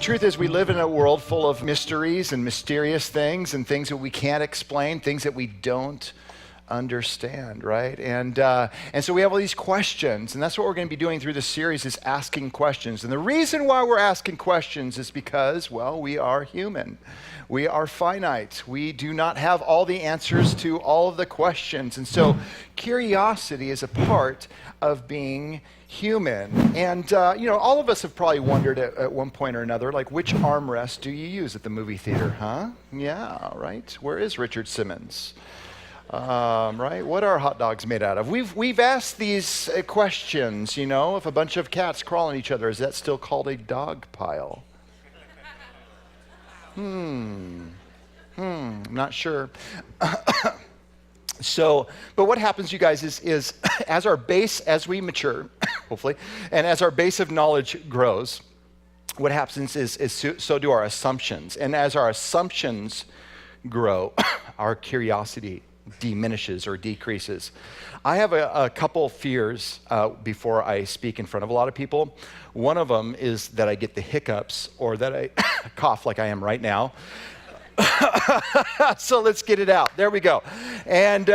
truth is we live in a world full of mysteries and mysterious things and things that we can't explain, things that we don't understand, right? And so we have all these questions, and that's what we're going to be doing through this series, is asking questions. And the reason why we're asking questions is because, well, we are human. We are finite. We do not have all the answers to all of the questions. And so curiosity is a part of being human. And, all of us have probably wondered at one point or another, like, which armrest do you use at the movie theater, huh? Yeah, right? Where is Richard Simmons? Right? What are hot dogs made out of? We've asked these questions, if a bunch of cats crawl on each other, is that still called a dog pile? Not sure. But what happens, you guys, is as we mature, hopefully, and as our base of knowledge grows, what happens is so do our assumptions. And as our assumptions grow, our curiosity diminishes or decreases. I have a couple fears before I speak in front of a lot of people. One of them is that I get the hiccups or that I cough like I am right now. So let's get it out. There we go. And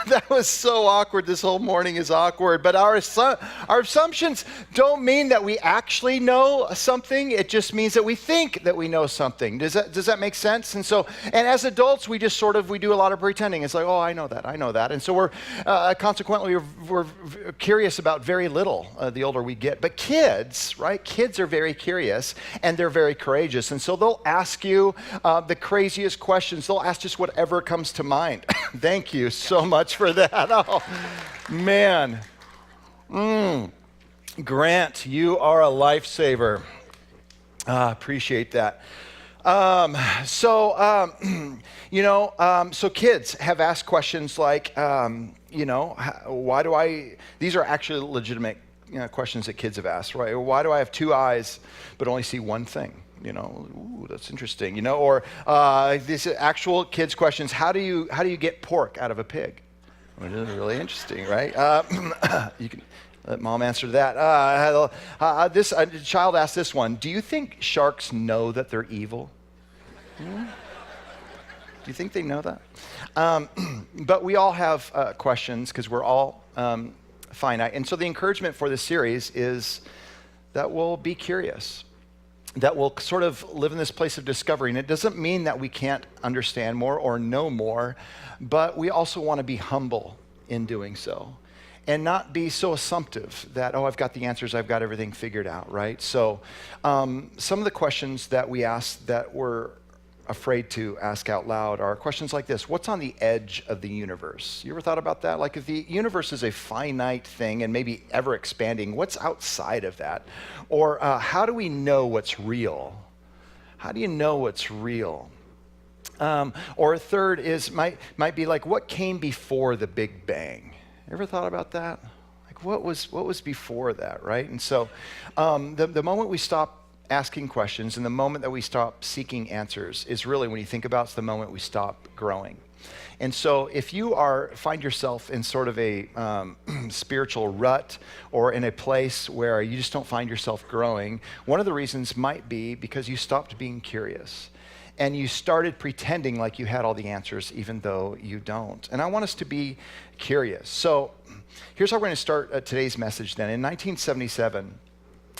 that was so awkward. This whole morning is awkward. But our assumptions don't mean that we actually know something. It just means that we think that we know something. Does that make sense? And as adults, we just we do a lot of pretending. It's like, oh, I know that. And so we're consequently we're curious about very little the older we get. But kids, right? Kids are very curious and they're very courageous. And so they'll ask you the craziest questions. They'll ask just whatever comes to mind. Thank you so much for that. Oh, man. Grant, you are a lifesaver. Appreciate that. So kids have asked questions like, why do I, these are actually legitimate questions that kids have asked, right? Why do I have two eyes but only see one thing? Ooh, that's interesting. Or these actual kids' questions. How do you get pork out of a pig? Which is really interesting, right? You can let mom answer that. This child asked this one. Do you think sharks know that they're evil? Do you think they know that? But we all have questions because we're all finite. And so the encouragement for this series is that we'll be curious, that we'll sort of live in this place of discovery. And it doesn't mean that we can't understand more or know more, but we also want to be humble in doing so and not be so assumptive that, oh, I've got the answers, I've got everything figured out, right? So some of the questions that we ask that we're afraid to ask out loud are questions like this. What's on the edge of the universe? You ever thought about that? Like, if the universe is a finite thing and maybe ever expanding, what's outside of that? Or how do we know what's real? How do you know what's real? Or a third might be like, what came before the Big Bang? Ever thought about that? Like, what was before that, right? And so the moment we stop asking questions and the moment that we stop seeking answers is really, when you think about it, it's the moment we stop growing. And so if you find yourself in sort of a spiritual rut or in a place where you just don't find yourself growing, one of the reasons might be because you stopped being curious and you started pretending like you had all the answers even though you don't. And I want us to be curious. So here's how we're going to start today's message then. In 1977,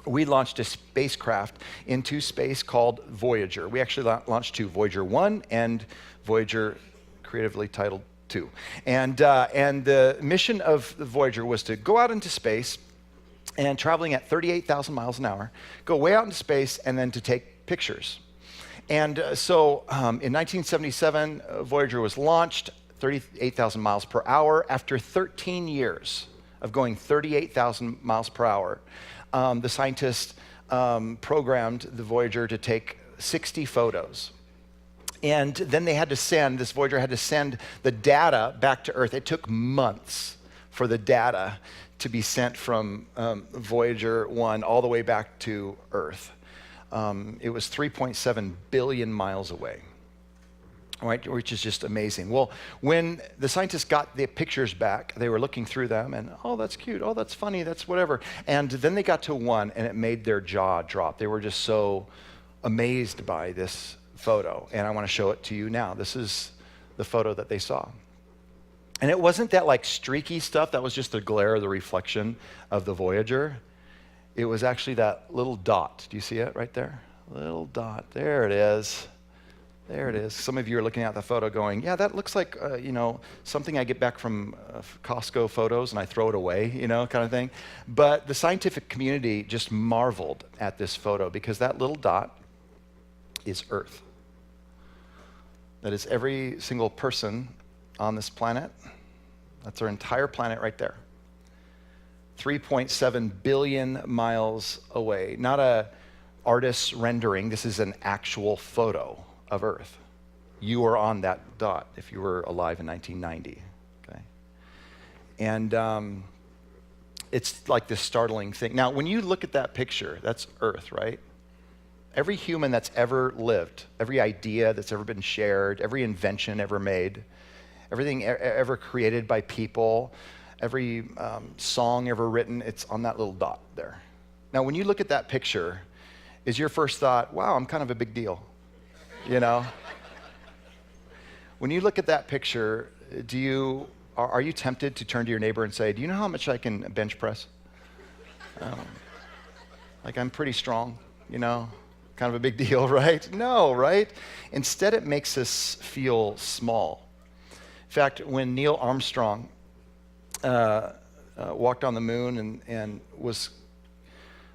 we launched a spacecraft into space called Voyager. We actually launched two, Voyager 1 and Voyager, creatively titled 2. And the mission of the Voyager was to go out into space and traveling at 38,000 miles an hour, go way out into space and then to take pictures. And so in 1977, Voyager was launched, 38,000 miles per hour. After 13 years of going 38,000 miles per hour, the scientists programmed the Voyager to take 60 photos. And then this Voyager had to send the data back to Earth. It took months for the data to be sent from Voyager 1 all the way back to Earth. It was 3.7 billion miles away. right, which is just amazing. Well, when the scientists got the pictures back, they were looking through them and, oh, that's cute, oh, that's funny, that's whatever. And then they got to one and it made their jaw drop. They were just so amazed by this photo. And I want to show it to you now. This is the photo that they saw. And it wasn't that like streaky stuff, that was just the glare, the reflection of the Voyager. It was actually that little dot. Do you see it right there? Little dot, there it is. There it is. Some of you are looking at the photo going, yeah, that looks like, something I get back from Costco photos and I throw it away, kind of thing. But the scientific community just marveled at this photo because that little dot is Earth. That is every single person on this planet. That's our entire planet right there. 3.7 billion miles away. Not a artist's rendering. This is an actual photo of Earth. You were on that dot if you were alive in 1990. Okay, and it's like this startling thing. Now, when you look at that picture, that's Earth, right? Every human that's ever lived, every idea that's ever been shared, every invention ever made, everything ever created by people, every song ever written, it's on that little dot there. Now, when you look at that picture, is your first thought, wow, I'm kind of a big deal? When you look at that picture, are you tempted to turn to your neighbor and say, do you know how much I can bench press? Like I'm pretty strong, kind of a big deal, right? No, right? Instead, it makes us feel small. In fact, when Neil Armstrong walked on the moon and was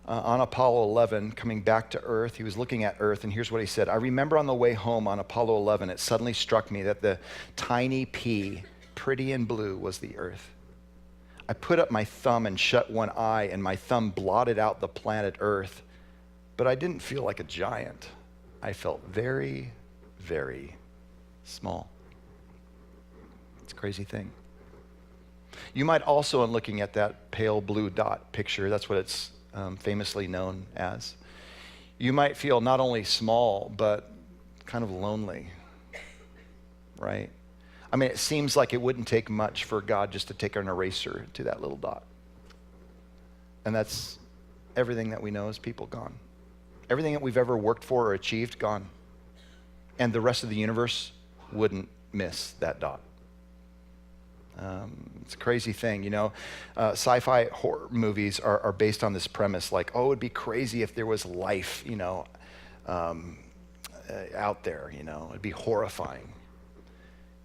on Apollo 11, coming back to Earth, he was looking at Earth, and here's what he said. I remember on the way home on Apollo 11, it suddenly struck me that the tiny pea, pretty and blue, was the Earth. I put up my thumb and shut one eye, and my thumb blotted out the planet Earth, but I didn't feel like a giant. I felt very, very small. It's a crazy thing. You might also, in looking at that pale blue dot picture, that's what it's famously known as, you might feel not only small, but kind of lonely, right? I mean, it seems like it wouldn't take much for God just to take an eraser to that little dot. And that's everything that we know as people gone. Everything that we've ever worked for or achieved, gone. And the rest of the universe wouldn't miss that dot. It's a crazy thing, sci-fi horror movies are based on this premise, like, oh, it'd be crazy if there was life, out there, it'd be horrifying.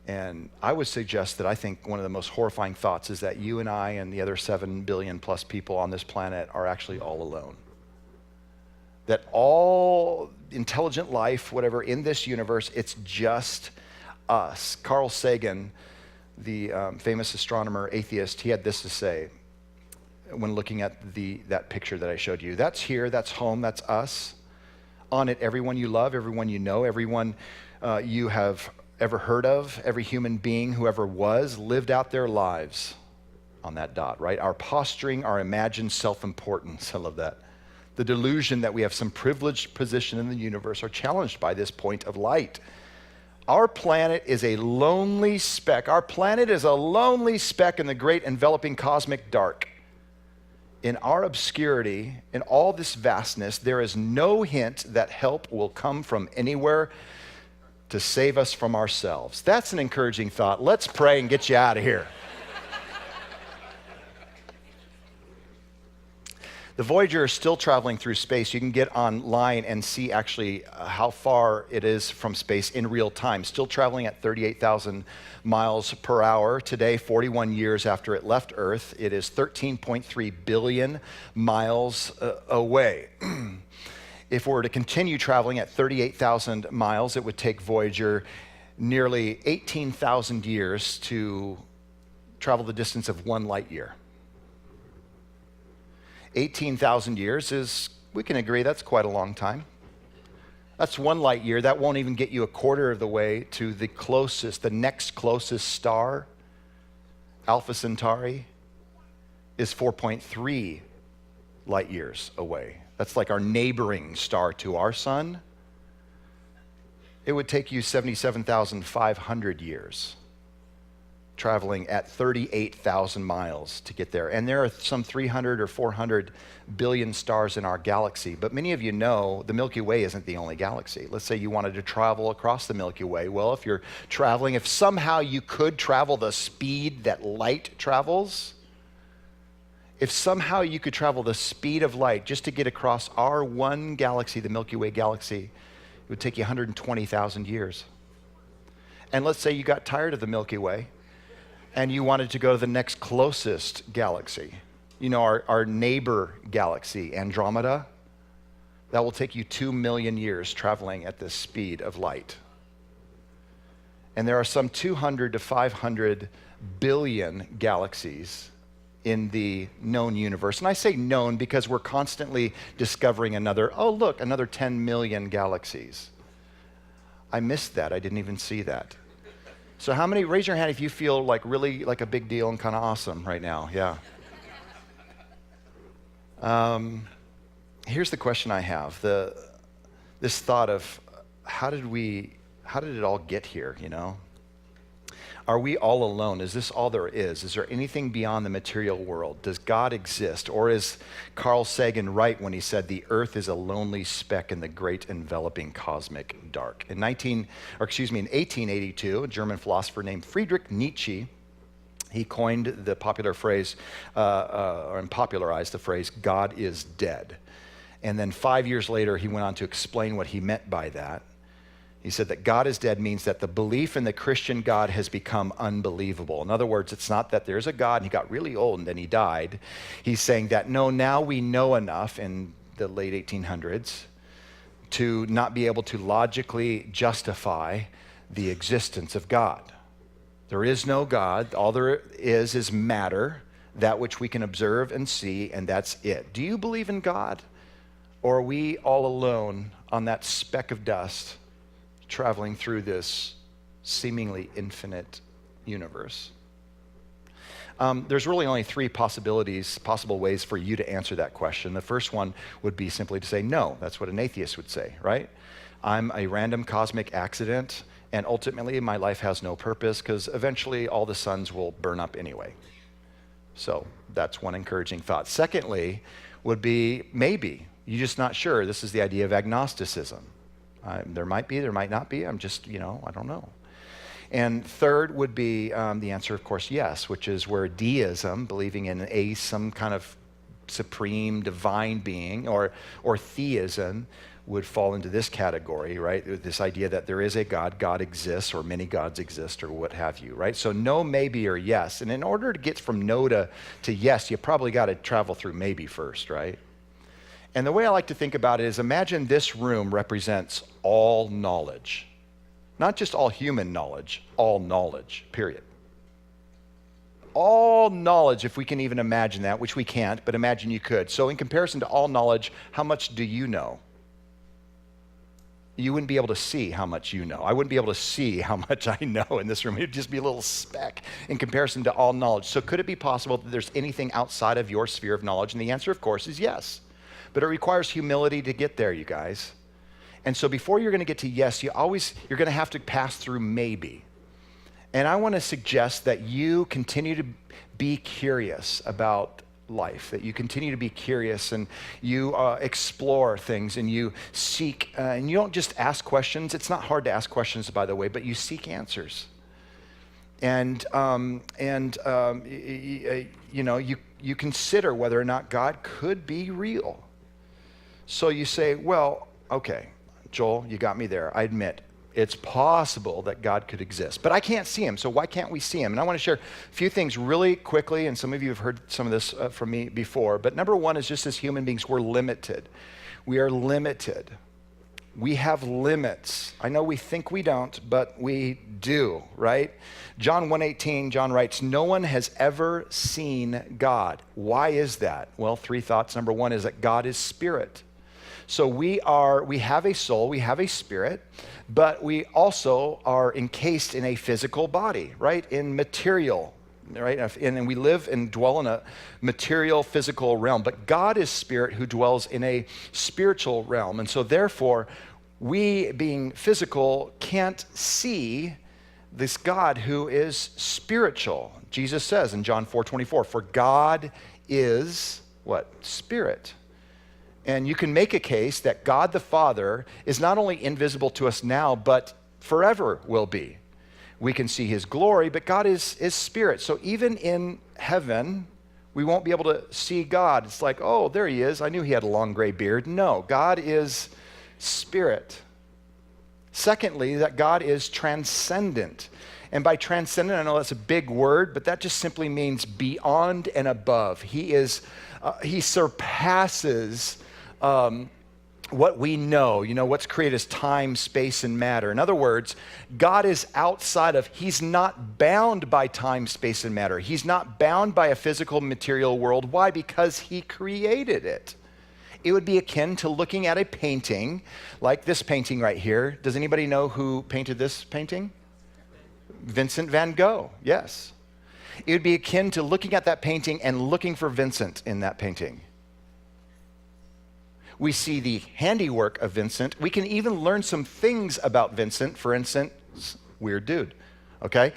And I would suggest that I think one of the most horrifying thoughts is that you and I and the other 7 billion plus people on this planet are actually all alone. That all intelligent life, whatever, in this universe, it's just us. Carl Sagan, the famous astronomer, atheist, he had this to say when looking at that picture that I showed you. That's here, that's home, that's us. On it, everyone you love, everyone you know, everyone you have ever heard of, every human being who ever was, lived out their lives on that dot, right? Our posturing, our imagined self-importance, I love that. The delusion that we have some privileged position in the universe are challenged by this point of light. Our planet is a lonely speck. Our planet is a lonely speck in the great enveloping cosmic dark. In our obscurity, in all this vastness, there is no hint that help will come from anywhere to save us from ourselves. That's an encouraging thought. Let's pray and get you out of here. The Voyager is still traveling through space. You can get online and see actually how far it is from space in real time. Still traveling at 38,000 miles per hour. Today, 41 years after it left Earth, it is 13.3 billion miles away. If we were to continue traveling at 38,000 miles, it would take Voyager nearly 18,000 years to travel the distance of 1 light year. 18,000 years is, we can agree, that's quite a long time. That's 1 light year. That won't even get you a quarter of the way to the next closest star. Alpha Centauri is 4.3 light years away. That's like our neighboring star to our sun. It would take you 77,500 years, traveling at 38,000 miles to get there. And there are some 300 or 400 billion stars in our galaxy. But many of you know the Milky Way isn't the only galaxy. Let's say you wanted to travel across the Milky Way. Well, if you're traveling, if somehow you could travel the speed that light travels, if somehow you could travel the speed of light just to get across our one galaxy, the Milky Way galaxy, it would take you 120,000 years. And let's say you got tired of the Milky Way and you wanted to go to the next closest galaxy, you know, our neighbor galaxy, Andromeda, that will take you 2 million years traveling at the speed of light. And there are some 200 to 500 billion galaxies in the known universe. And I say known because we're constantly discovering another 10 million galaxies. I missed that. I didn't even see that. So how many, raise your hand if you feel like really like a big deal and kind of awesome right now. Yeah. Here's the question I have. This thought of how did it all get here, you know? Are we all alone? Is this all there is? Is there anything beyond the material world? Does God exist? Or is Carl Sagan right when he said the earth is a lonely speck in the great enveloping cosmic dark? In 1882, a German philosopher named Friedrich Nietzsche, he coined the popular phrase, and popularized the phrase, God is dead. And then 5 years later, he went on to explain what he meant by that. He said that God is dead means that the belief in the Christian God has become unbelievable. In other words, it's not that there's a God and he got really old and then he died. He's saying that, no, now we know enough in the late 1800s to not be able to logically justify the existence of God. There is no God. All there is matter, that which we can observe and see, and that's it. Do you believe in God? Or are we all alone on that speck of dust traveling through this seemingly infinite universe? There's really only three possible ways for you to answer that question. The first one would be simply to say no. That's what an atheist would say, right? I'm a random cosmic accident, and ultimately my life has no purpose because eventually all the suns will burn up anyway. So that's one encouraging thought. Secondly would be maybe. You're just not sure. This is the idea of agnosticism. There might be, there might not be. I'm just, I don't know. And third would be the answer, of course, yes, which is where deism, believing in some kind of supreme divine being, or theism would fall into this category, right? This idea that there is a God, God exists, or many gods exist, or what have you, right? So no, maybe, or yes. And in order to get from no to yes, you probably got to travel through maybe first, right? And the way I like to think about it is, imagine this room represents all knowledge. Not just all human knowledge, all knowledge, period. All knowledge, if we can even imagine that, which we can't, but imagine you could. So in comparison to all knowledge, how much do you know? You wouldn't be able to see how much you know. I wouldn't be able to see how much I know in this room. It would just be a little speck in comparison to all knowledge. So could it be possible that there's anything outside of your sphere of knowledge? And the answer, of course, is yes. But it requires humility to get there, you guys. And so before you're going to get to yes, you're going to have to pass through maybe. And I want to suggest that you continue to be curious about life, that you continue to be curious and you explore things and you seek, and you don't just ask questions. It's not hard to ask questions, by the way, but you seek answers. And you consider whether or not God could be real. So you say, well, okay, Joel, you got me there. I admit, it's possible that God could exist, but I can't see him, so why can't we see him? And I want to share a few things really quickly, and some of you have heard some of this from me before, but number one is just as human beings, we're limited. We are limited. We have limits. I know we think we don't, but we do, right? John 1:18, John writes, no one has ever seen God. Why is that? Well, three thoughts. Number one is that God is spirit. So we have a soul, we have a spirit, but we also are encased in a physical body, right? In material, right? And we live and dwell in a material, physical realm. But God is spirit who dwells in a spiritual realm. And so therefore, we, being physical, can't see this God who is spiritual. Jesus says in John 4:24, for God is what? Spirit. And you can make a case that God the Father is not only invisible to us now, but forever will be. We can see his glory, but God is spirit. So even in heaven, we won't be able to see God. It's like, oh, there he is. I knew he had a long gray beard. No, God is spirit. Secondly, that God is transcendent. And by transcendent, I know that's a big word, but that just simply means beyond and above. He surpasses what we know. You know, what's created as time, space, and matter. In other words, God is outside of, he's not bound by time, space, and matter. He's not bound by a physical material world. Why? Because he created it. It would be akin to looking at a painting like this painting right here. Does anybody know who painted this painting? Vincent van Gogh, yes. It would be akin to looking at that painting and looking for Vincent in that painting. We see the handiwork of Vincent. We can even learn some things about Vincent. For instance, weird dude, okay?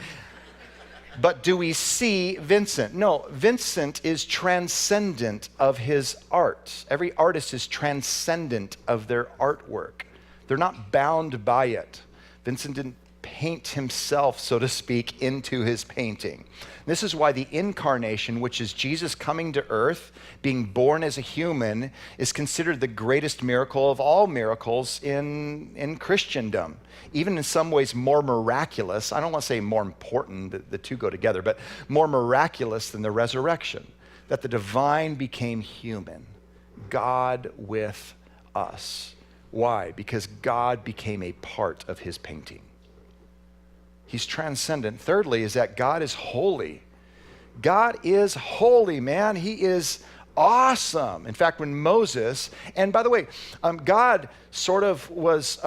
But do we see Vincent? No, Vincent is transcendent of his art. Every artist is transcendent of their artwork. They're not bound by it. Vincent didn't paint himself, so to speak, into his painting. This is why the incarnation, which is Jesus coming to earth, being born as a human, is considered the greatest miracle of all miracles in Christendom. Even in some ways more miraculous. I don't want to say more important, the two go together, but more miraculous than the resurrection. That the divine became human. God with us. Why? Because God became a part of his painting. He's transcendent. Thirdly, is that God is holy. God is holy, man. He is awesome. In fact, when Moses, and by the way, God sort of was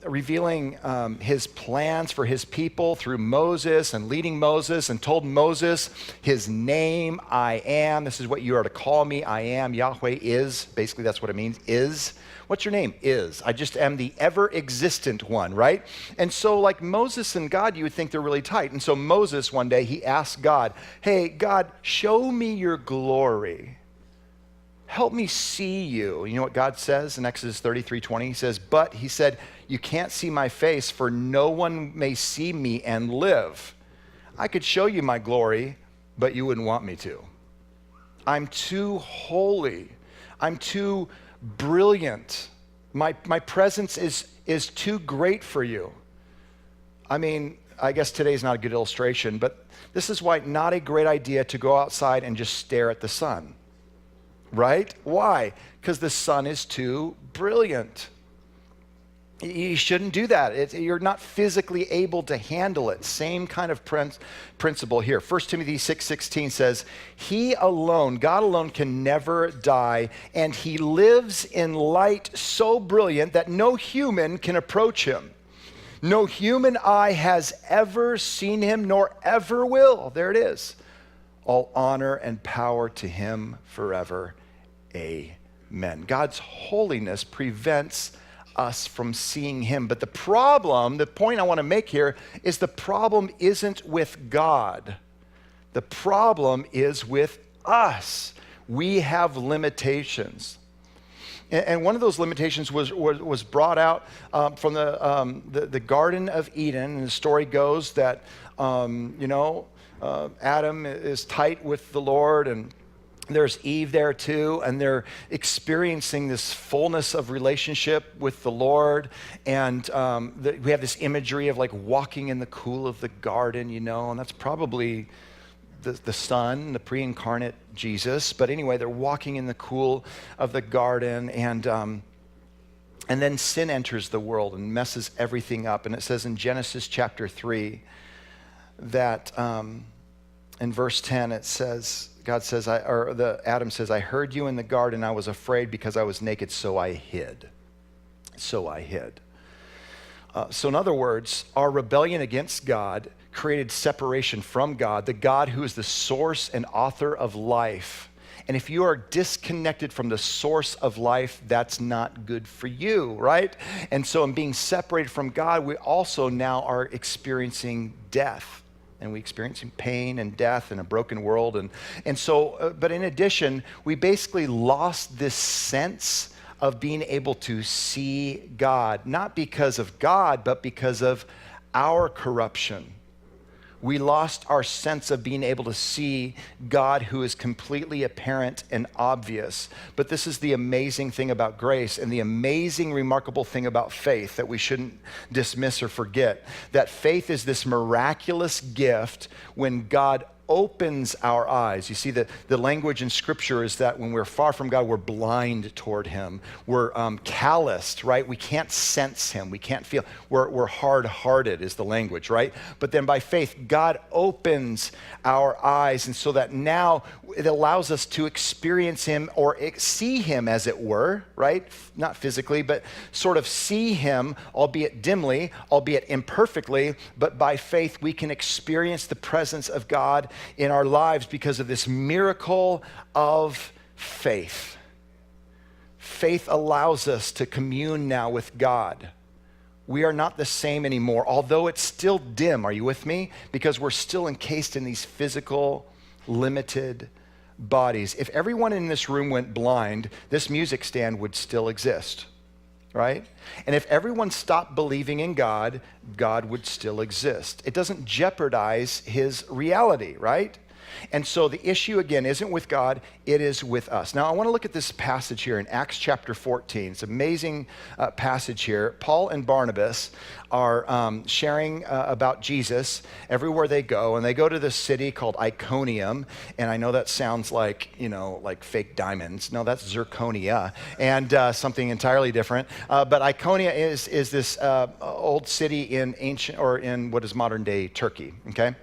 revealing his plans for his people through Moses and leading Moses and told Moses his name, I am. This is what you are to call me. I am. Yahweh is. Basically, that's what it means, is. What's your name? Is. I just am the ever-existent one, right? And so like Moses and God, you would think they're really tight. And so Moses, one day, he asked God, hey, God, show me your glory. Help me see you. You know what God says in Exodus 33:20? He says, but, he said, you can't see my face, for no one may see me and live. I could show you my glory, but you wouldn't want me to. I'm too holy. I'm too brilliant. My presence is too great for you. I mean, I guess today's not a good illustration, but this is why not a great idea to go outside and just stare at the sun. Right? Why? Because the sun is too brilliant. You shouldn't do that. You're not physically able to handle it. Same kind of principle here. 1 Timothy 6:16 says, he alone, God alone, can never die, and he lives in light so brilliant that no human can approach him. No human eye has ever seen him, nor ever will. There it is. All honor and power to him forever. Amen. God's holiness prevents us from seeing him. But the point I want to make here is the problem isn't with God. The problem is with us. We have limitations. And one of those limitations was brought out from the Garden of Eden. And the story goes that, Adam is tight with the Lord, and there's Eve there too, and they're experiencing this fullness of relationship with the Lord. And we have this imagery of like walking in the cool of the garden, and that's probably the Son, the pre-incarnate Jesus. But anyway, they're walking in the cool of the garden, and then sin enters the world and messes everything up. And it says in Genesis chapter 3 that in verse 10 it says, Adam says, I heard you in the garden. I was afraid because I was naked, so I hid. So in other words, our rebellion against God created separation from God, the God who is the source and author of life. And if you are disconnected from the source of life, that's not good for you, right? And so in being separated from God, we also now are experiencing death. And we experiencing pain and death in a broken world. And so, but in addition, we basically lost this sense of being able to see God, not because of God, but because of our corruption. We lost our sense of being able to see God, who is completely apparent and obvious. But this is the amazing thing about grace and the amazing, remarkable thing about faith that we shouldn't dismiss or forget. That faith is this miraculous gift when God opens our eyes. You see, the language in Scripture is that when we're far from God, we're blind toward Him. We're calloused, right? We can't sense Him. We can't feel. We're hard-hearted is the language, right? But then by faith, God opens our eyes, and so that now it allows us to experience Him or see Him, as it were, right? Not physically, but sort of see Him, albeit dimly, albeit imperfectly, but by faith we can experience the presence of God in our lives because of this miracle of faith. Faith allows us to commune now with God. We are not the same anymore, although it's still dim. Are you with me? Because we're still encased in these physical, limited bodies. If everyone in this room went blind, this music stand would still exist, right? And if everyone stopped believing in God, God would still exist. It doesn't jeopardize His reality, right? And so the issue, again, isn't with God, it is with us. Now, I want to look at this passage here in Acts chapter 14. It's an amazing passage here. Paul and Barnabas are sharing about Jesus everywhere they go, and they go to this city called Iconium, and I know that sounds like, like fake diamonds. No, that's zirconia, and something entirely different. But Iconia is this old city in ancient, or in what is modern day Turkey, okay?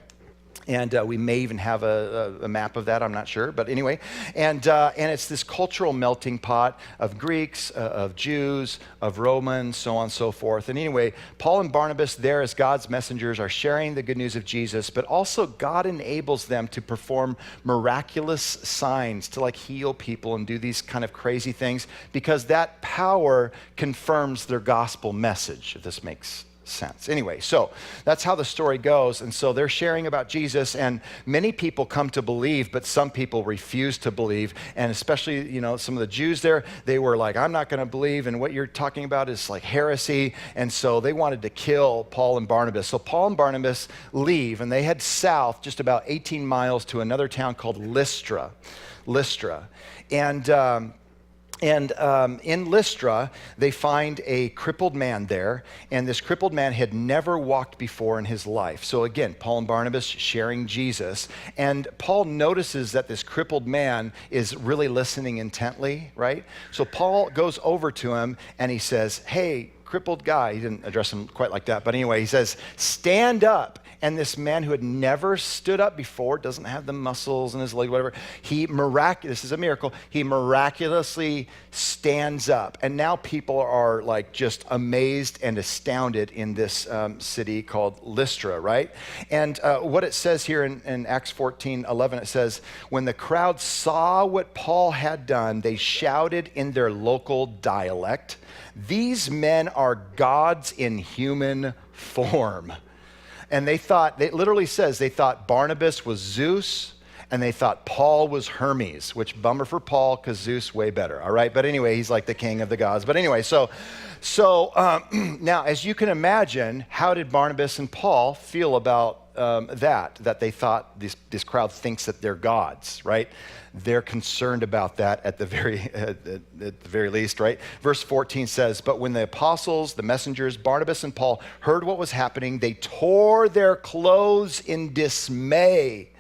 And we may even have a map of that, I'm not sure. But anyway, and it's this cultural melting pot of Greeks, of Jews, of Romans, so on and so forth. And anyway, Paul and Barnabas there as God's messengers are sharing the good news of Jesus, but also God enables them to perform miraculous signs to like heal people and do these kind of crazy things because that power confirms their gospel message, if this makes sense. Anyway, so that's how the story goes. And so they're sharing about Jesus, and many people come to believe, but some people refuse to believe. And especially, some of the Jews there, they were like, I'm not going to believe, and what you're talking about is like heresy. And so they wanted to kill Paul and Barnabas. So Paul and Barnabas leave, and they head south just about 18 miles to another town called Lystra. And in Lystra, they find a crippled man there, and this crippled man had never walked before in his life. So again, Paul and Barnabas sharing Jesus, and Paul notices that this crippled man is really listening intently, right? So Paul goes over to him, and he says, hey, crippled guy. He didn't address him quite like that, but anyway, he says, stand up. And this man who had never stood up before, doesn't have the muscles in his leg, whatever, this is a miracle, he miraculously stands up. And now people are like just amazed and astounded in this city called Lystra, right? And what it says here in Acts 14:11, it says, when the crowd saw what Paul had done, they shouted in their local dialect, these men are gods in human form. And it literally says they thought Barnabas was Zeus and they thought Paul was Hermes, which bummer for Paul because Zeus way better, all right? But anyway, he's like the king of the gods. But anyway, so now as you can imagine, how did Barnabas and Paul feel about that they thought this crowd thinks that they're gods, right? They're concerned about that at the very least, right? Verse 14 says, but when the apostles, the messengers, Barnabas and Paul heard what was happening, they tore their clothes in dismay.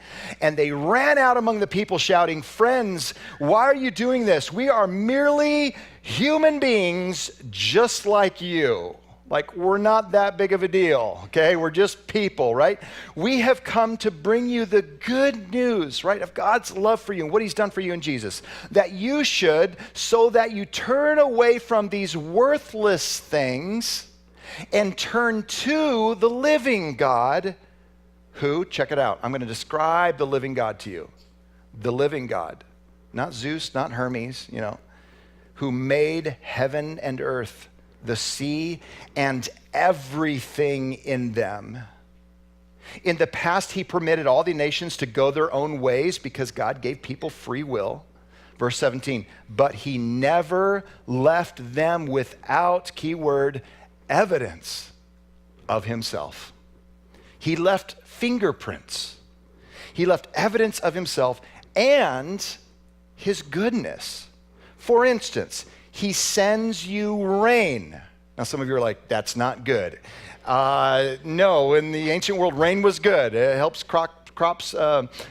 And they ran out among the people shouting, friends, why are you doing this? We are merely human beings just like you. Like, we're not that big of a deal, okay? We're just people, right? We have come to bring you the good news, right, of God's love for you and what He's done for you in Jesus, that you should, so that you turn away from these worthless things and turn to the living God, who, check it out, I'm going to describe the living God to you. The living God, not Zeus, not Hermes, who made heaven and earth, the sea, and everything in them. In the past, he permitted all the nations to go their own ways because God gave people free will. Verse 17, but he never left them without, keyword, evidence of himself. He left fingerprints. He left evidence of himself and his goodness. For instance, he sends you rain. Now, some of you are like, that's not good. No, in the ancient world, rain was good. It helps crops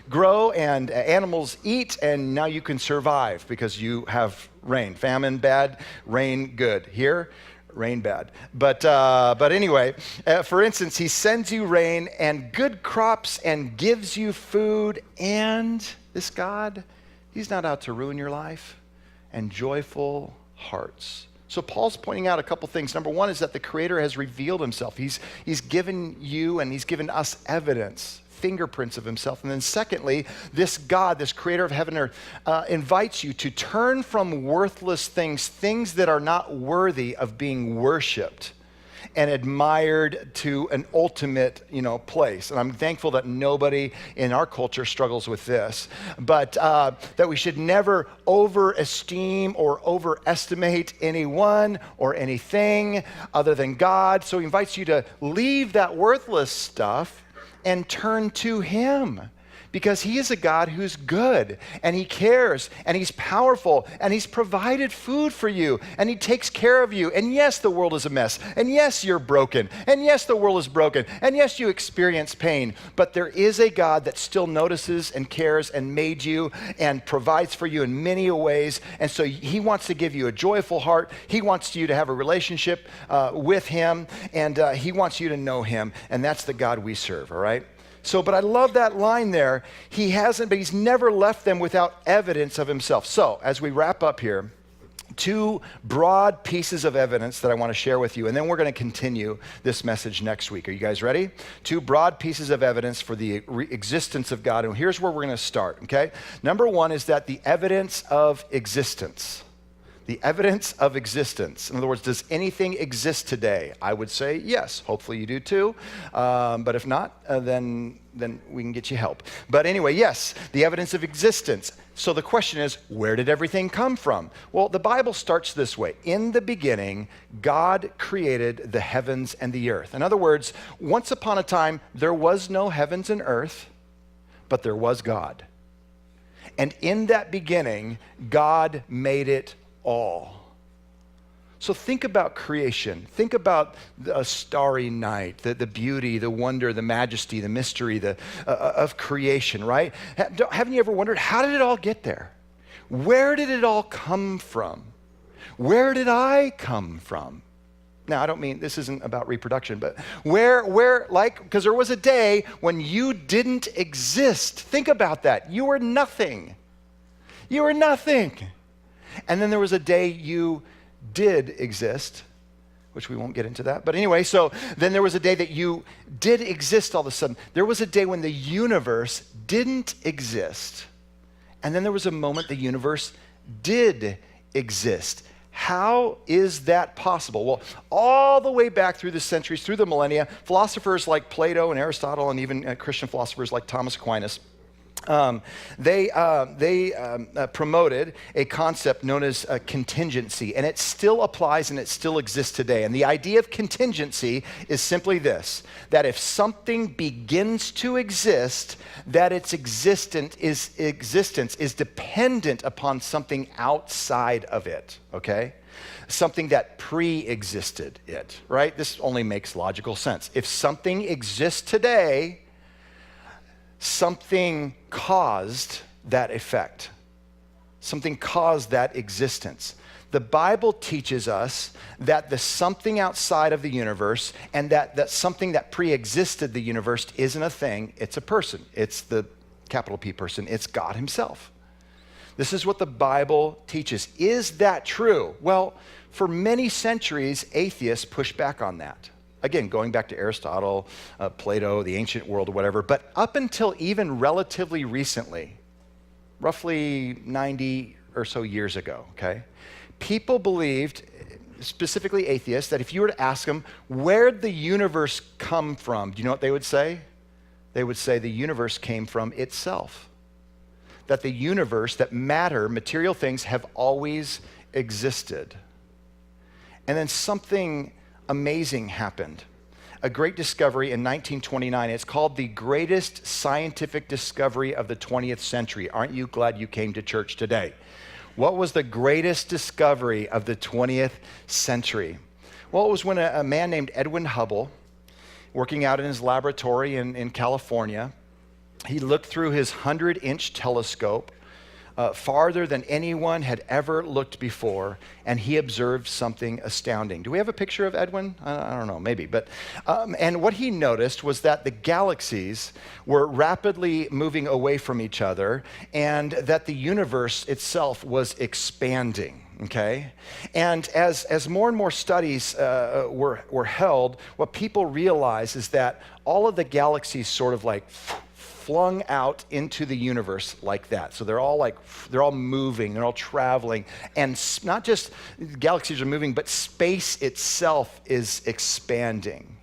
grow and animals eat, and now you can survive because you have rain. Famine, bad. Rain, good. Here, rain, bad. But anyway, for instance, he sends you rain and good crops and gives you food, and this God, he's not out to ruin your life, and joyful hearts. So Paul's pointing out a couple things. Number one is that the Creator has revealed himself. He's given you and he's given us evidence, fingerprints of himself. And then secondly, this God, this Creator of heaven and earth, invites you to turn from worthless things that are not worthy of being worshiped and admired, to an ultimate, place. And I'm thankful that nobody in our culture struggles with this, but that we should never overesteem or overestimate anyone or anything other than God. So he invites you to leave that worthless stuff and turn to him, because he is a God who's good, and he cares, and he's powerful, and he's provided food for you, and he takes care of you. And yes, the world is a mess, and yes, you're broken, and yes, the world is broken, and yes, you experience pain, but there is a God that still notices and cares and made you and provides for you in many ways. And so he wants to give you a joyful heart. He wants you to have a relationship with him, and he wants you to know him, and that's the God we serve, all right? So, but I love that line there. He hasn't, but he's never left them without evidence of himself. So, as we wrap up here, two broad pieces of evidence that I want to share with you, and then we're going to continue this message next week. Are you guys ready? Two broad pieces of evidence for the existence of God, and here's where we're going to start, okay? Number one is that the evidence of existence. The evidence of existence. In other words, does anything exist today? I would say yes. Hopefully you do too. But if not, then we can get you help. But anyway, yes, the evidence of existence. So the question is, where did everything come from? Well, the Bible starts this way. In the beginning, God created the heavens and the earth. In other words, once upon a time, there was no heavens and earth, but there was God. And in that beginning, God made it all. So think about creation. Think about a starry night, the beauty, the wonder, the majesty, the mystery of creation, right? Haven't you ever wondered, how did it all get there? Where did it all come from? Where did I come from? Now, I don't mean, this isn't about reproduction, but because there was a day when you didn't exist. Think about that. You were nothing. You were nothing. And then there was a day you did exist, which we won't get into that. But anyway, so then there was a day that you did exist all of a sudden. There was a day when the universe didn't exist. And then there was a moment the universe did exist. How is that possible? Well, all the way back through the centuries, through the millennia, philosophers like Plato and Aristotle, and even Christian philosophers like Thomas Aquinas, they promoted a concept known as contingency, and it still applies and it still exists today. And the idea of contingency is simply this, that if something begins to exist, that its existence is dependent upon something outside of it, okay? Something that pre-existed it, right? This only makes logical sense. If something exists today, something caused that effect. Something caused that existence. The Bible teaches us that the something outside of the universe and that something that pre-existed the universe isn't a thing, it's a person. It's the capital P person. It's God himself. This is what the Bible teaches. Is that true? Well, for many centuries, atheists pushed back on that. Again, going back to Aristotle, Plato, the ancient world, or whatever. But up until even relatively recently, roughly 90 or so years ago, okay? People believed, specifically atheists, that if you were to ask them, where'd the universe come from? Do you know what they would say? They would say the universe came from itself. That the universe, that matter, material things have always existed. And then something amazing happened. A great discovery in 1929. It's called the greatest scientific discovery of the 20th century. Aren't you glad you came to church today? What was the greatest discovery of the 20th century? Well, it was when a man named Edwin Hubble, working out in his laboratory in California, he looked through his 100-inch telescope farther than anyone had ever looked before, and he observed something astounding. Do we have a picture of Edwin? I don't know, maybe. But and what he noticed was that the galaxies were rapidly moving away from each other, and that the universe itself was expanding. Okay, and as more and more studies were held, what people realized is that all of the galaxies sort of like flung out into the universe like that. So they're all moving, they're all traveling, and not just galaxies are moving, but space itself is expanding.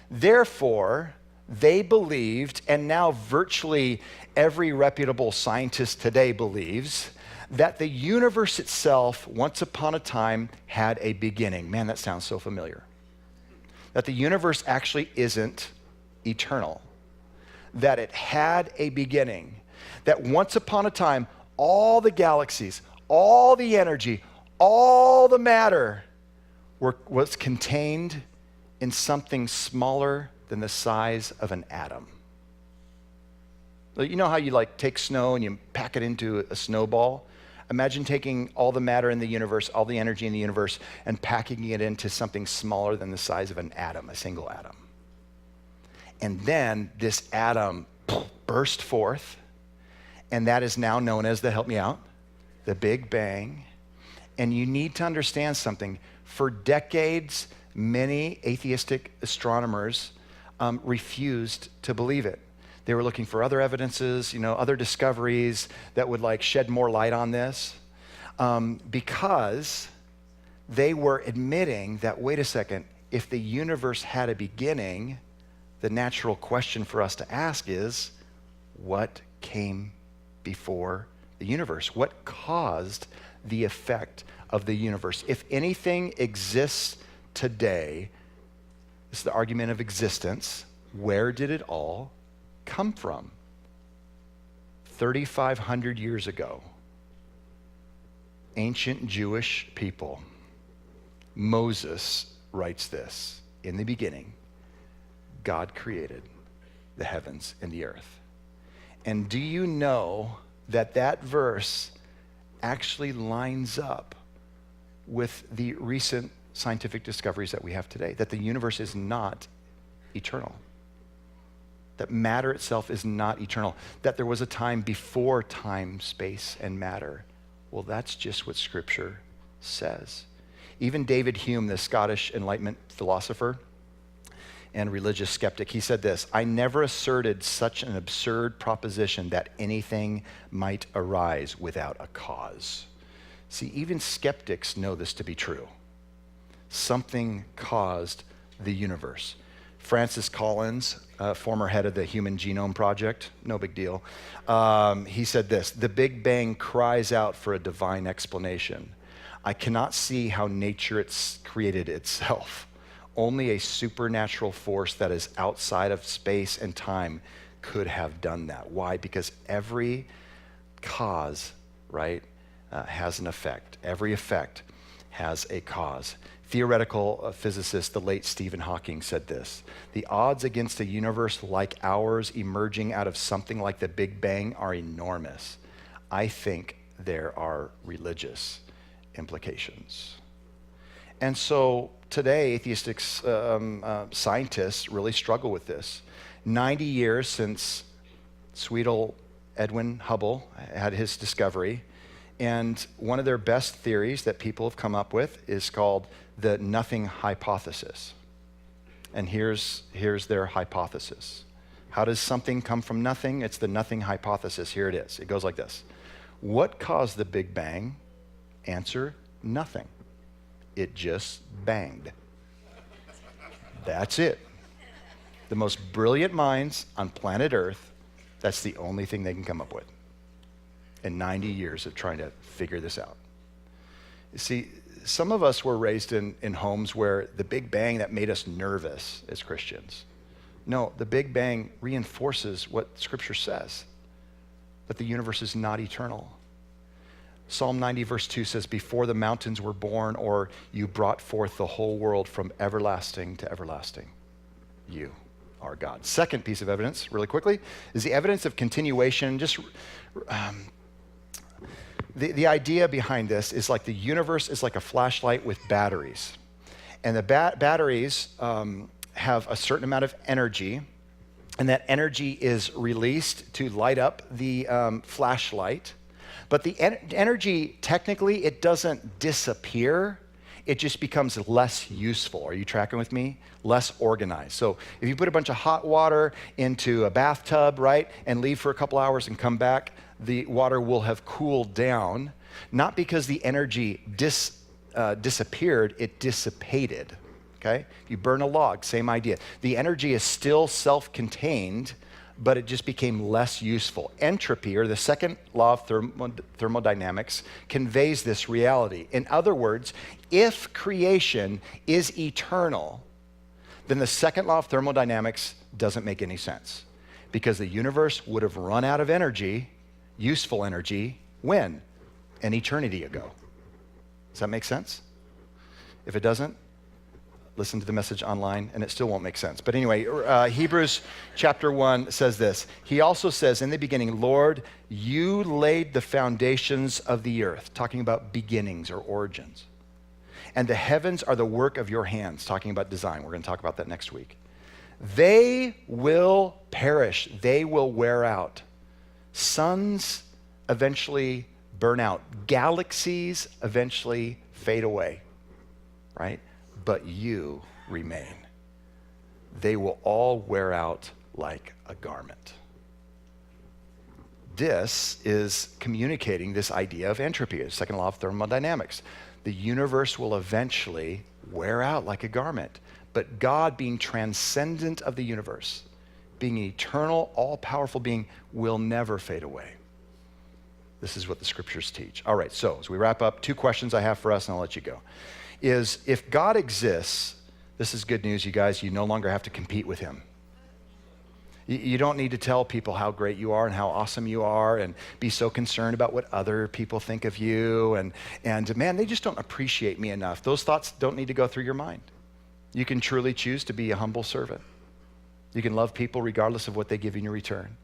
Therefore, they believed, and now virtually every reputable scientist today believes, that the universe itself, once upon a time, had a beginning. Man, that sounds so familiar. That the universe actually isn't eternal. That it had a beginning. That once upon a time, all the galaxies, all the energy, all the matter was contained in something smaller than the size of an atom. You know how you like take snow and you pack it into a snowball? Imagine taking all the matter in the universe, all the energy in the universe, and packing it into something smaller than the size of an atom, a single atom. And then this atom burst forth, and that is now known as help me out, the Big Bang. And you need to understand something. For decades, many atheistic astronomers refused to believe it. They were looking for other evidences, other discoveries that would like shed more light on this, because they were admitting that, wait a second, if the universe had a beginning, the natural question for us to ask is, what came before the universe? What caused the effect of the universe? If anything exists today, it's the argument of existence. Where did it all come from? 3,500 years ago, ancient Jewish people, Moses writes this, in the beginning, God created the heavens and the earth. And do you know that verse actually lines up with the recent scientific discoveries that we have today, that the universe is not eternal, that matter itself is not eternal, that there was a time before time, space, and matter? Well, that's just what Scripture says. Even David Hume, the Scottish Enlightenment philosopher and religious skeptic, he said this: I never asserted such an absurd proposition that anything might arise without a cause. See, even skeptics know this to be true. Something caused the universe. Francis Collins, former head of the Human Genome Project, no big deal, he said this: the Big Bang cries out for a divine explanation. I cannot see how nature created itself. Only a supernatural force that is outside of space and time could have done that. Why? Because every cause, right, has an effect. Every effect has a cause. Theoretical physicist, the late Stephen Hawking, said this: the odds against a universe like ours emerging out of something like the Big Bang are enormous. I think there are religious implications. And so today, atheistic scientists really struggle with this. 90 years since sweet old Edwin Hubble had his discovery, and one of their best theories that people have come up with is called the nothing hypothesis. And here's their hypothesis. How does something come from nothing? It's the nothing hypothesis. Here it is. It goes like this. What caused the Big Bang? Answer, nothing. It just banged. That's it. The most brilliant minds on planet Earth, that's the only thing they can come up with in 90 years of trying to figure this out. You see, some of us were raised in homes where the Big Bang that made us nervous as Christians. No, the Big Bang reinforces what Scripture says, that the universe is not eternal. Psalm 90 verse 2 says, before the mountains were born, or you brought forth the whole world from everlasting to everlasting, you are God. Second piece of evidence, really quickly, is the evidence of continuation. Just the idea behind this is like the universe is like a flashlight with batteries. And the batteries have a certain amount of energy, and that energy is released to light up the flashlight. But the energy, technically, it doesn't disappear. It just becomes less useful. Are you tracking with me? Less organized. So if you put a bunch of hot water into a bathtub, right, and leave for a couple hours and come back, the water will have cooled down, not because the energy disappeared, it dissipated, okay? You burn a log, same idea. The energy is still self-contained, but it just became less useful. Entropy, or the second law of thermodynamics, conveys this reality. In other words, if creation is eternal, then the second law of thermodynamics doesn't make any sense, because the universe would have run out of energy, useful energy, when? An eternity ago. Does that make sense? If it doesn't, listen to the message online, and it still won't make sense. But anyway, Hebrews chapter 1 says this. He also says, in the beginning, Lord, you laid the foundations of the earth, talking about beginnings or origins. And the heavens are the work of your hands, talking about design. We're going to talk about that next week. They will perish. They will wear out. Suns eventually burn out. Galaxies eventually fade away, right? But you remain. They will all wear out like a garment. This is communicating this idea of entropy, the second law of thermodynamics. The universe will eventually wear out like a garment, but God, being transcendent of the universe, being an eternal, all-powerful being, will never fade away. This is what the scriptures teach. All right, so as we wrap up, 2 questions I have for us, and I'll let you go. Is if God exists, this is good news, you guys, you no longer have to compete with him. You don't need to tell people how great you are and how awesome you are and be so concerned about what other people think of you. And man, they just don't appreciate me enough. Those thoughts don't need to go through your mind. You can truly choose to be a humble servant. You can love people regardless of what they give in return.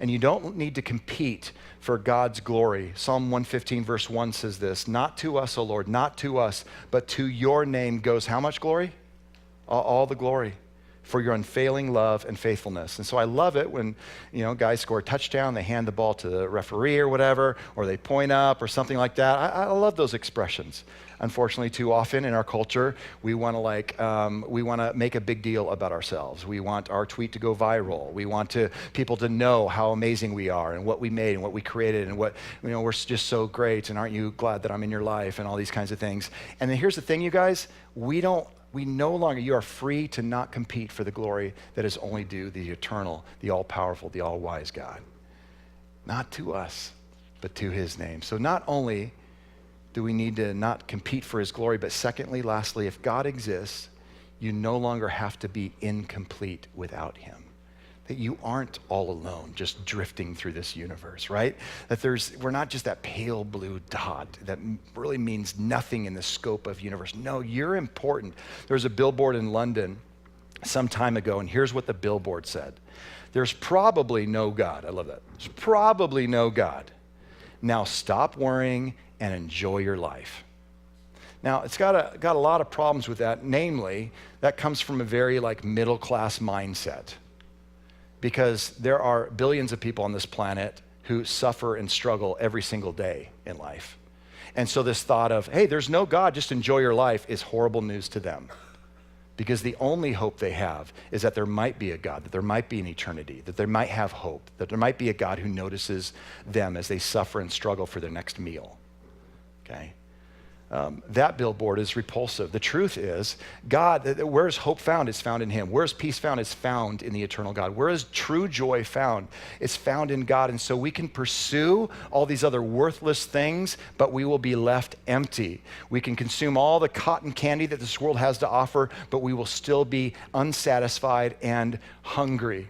And you don't need to compete for God's glory. Psalm 115 verse 1 says this, not to us, O Lord, not to us, but to your name goes how much glory? All the glory for your unfailing love and faithfulness. And so I love it when, guys score a touchdown, they hand the ball to the referee or whatever, or they point up or something like that. I love those expressions. Unfortunately, too often in our culture, we want to make a big deal about ourselves. We want our tweet to go viral. We want people to know how amazing we are and what we made and what we created and what, we're just so great, and aren't you glad that I'm in your life, and all these kinds of things. And then here's the thing, you guys, we no longer, you are free to not compete for the glory that is only due the eternal, the all-powerful, the all-wise God. Not to us, but to his name. So not only do we need to not compete for his glory, but secondly, lastly, if God exists, you no longer have to be incomplete without him. That you aren't all alone, just drifting through this universe, right? That we're not just that pale blue dot that really means nothing in the scope of universe. No, you're important. There was a billboard in London some time ago, and here's what the billboard said. There's probably no God. I love that. There's probably no God. Now stop worrying and enjoy your life. Now, it's got a lot of problems with that. Namely, that comes from a very middle-class mindset. Because there are billions of people on this planet who suffer and struggle every single day in life. And so this thought of, hey, there's no God, just enjoy your life, is horrible news to them. because the only hope they have is that there might be a God, that there might be an eternity, that they might have hope, that there might be a God who notices them as they suffer and struggle for their next meal, okay? That billboard is repulsive. The truth is, God, where's hope found? It's found in him. Where's peace found? It's found in the eternal God. Where is true joy found? It's found in God. And so we can pursue all these other worthless things, but we will be left empty. We can consume all the cotton candy that this world has to offer, but we will still be unsatisfied and hungry.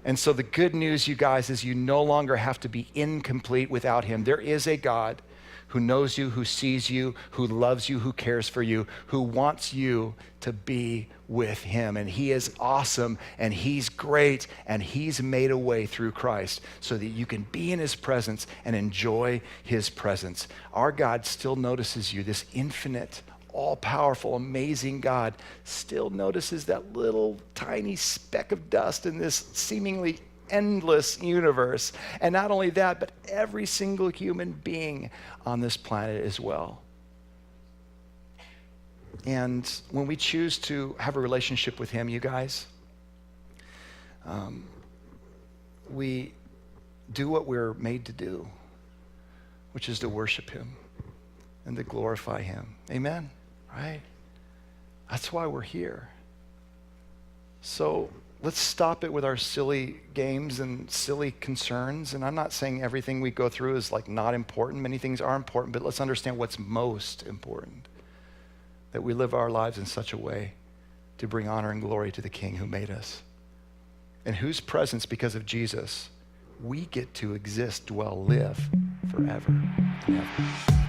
And so the good news, you guys, is you no longer have to be incomplete without him. There is a God who knows you, who sees you, who loves you, who cares for you, who wants you to be with him. And he is awesome, and he's great, and he's made a way through Christ so that you can be in his presence and enjoy his presence. Our God still notices you. This infinite, all-powerful, amazing God still notices that little tiny speck of dust in this seemingly endless universe. And not only that, but every single human being on this planet as well. And when we choose to have a relationship with him, you guys, we do what we're made to do, which is to worship him and to glorify him. Amen? Right? That's why we're here. So let's stop it with our silly games and silly concerns. And I'm not saying everything we go through is like not important. Many things are important, but let's understand what's most important. That we live our lives in such a way to bring honor and glory to the King who made us. In whose presence, because of Jesus, we get to exist, dwell, live forever and ever.